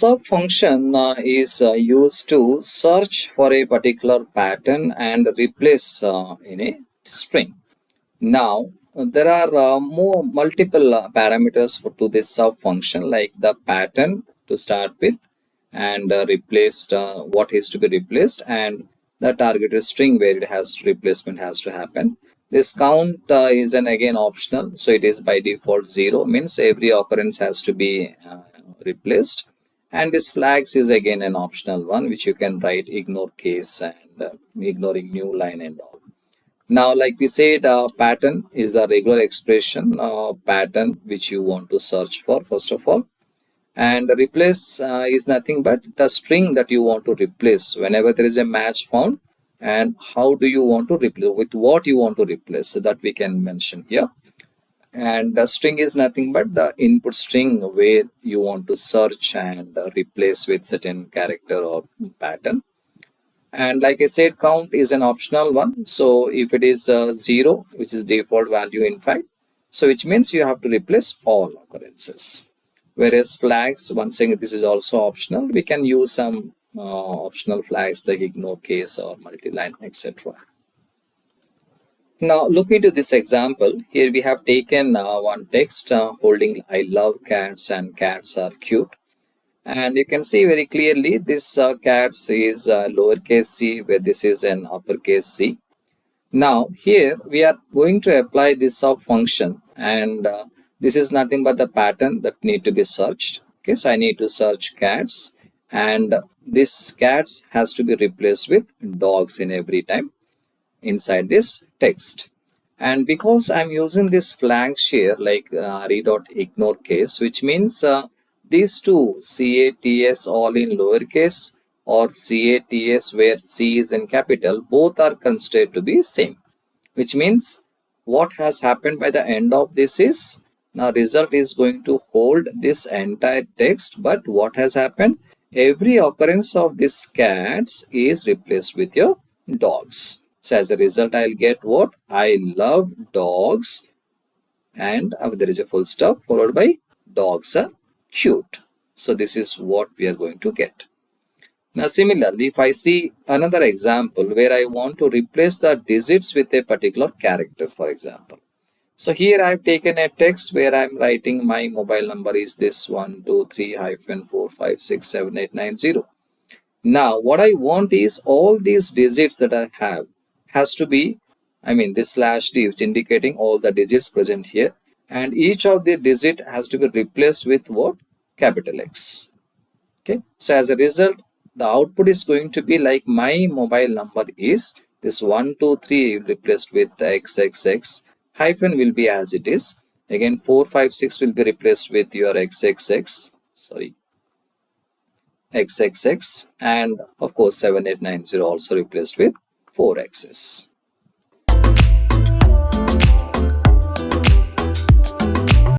sub function is used to search for a particular pattern and replace in a string. Now, there are multiple parameters to this sub function, like the pattern to start with, and replaced what is to be replaced, and the targeted string where it has replacement has to happen. This count is an again optional, so it is by default 0, means every occurrence has to be replaced. And this flags is again an optional one, which you can write ignore case and ignoring new line and all. Now, like we said, pattern is the regular expression pattern which you want to search for first of all. And the replace is nothing but the string that you want to replace whenever there is a match found. And how do you want to replace, with what you want to replace, so that we can mention here. And the string is nothing but the input string where you want to search and replace with certain character or pattern. And like I said, count is an optional one. So if it is 0, which is default value in fact, so which means you have to replace all occurrences. Whereas flags, once again, this is also optional. We can use some optional flags like ignore case or multi-line, etc. Now look into this example. Here we have taken one text holding I love cats and cats are cute. And you can see very clearly this cats is lowercase c, where this is an uppercase c. Now here we are going to apply this sub function, and this is nothing but the pattern that need to be searched. Okay, so I need to search cats, and this cats has to be replaced with dogs in every time inside this text. And because I'm using this flags here like re.ignore case, which means these two CATS all in lowercase or CATS where C is in capital, both are considered to be same, which means what has happened by the end of this is now result is going to hold this entire text, but what has happened, every occurrence of this cats is replaced with your dogs. So as a result, I'll get what? I love dogs, and there is a full stop followed by dogs are cute. So this is what we are going to get. Now similarly, if I see another example where I want to replace the digits with a particular character, for example. So here I have taken a text where I am writing my mobile number is this 123-4567890. Now what I want is all these digits that I have has to be, this /d, which indicating all the digits present here, and each of the digit has to be replaced with what? Capital X. Okay, so as a result, the output is going to be like my mobile number is this 123 replaced with XXX, hyphen will be as it is. Again, 456 will be replaced with your XXX, and of course 7890 also replaced with 4x's.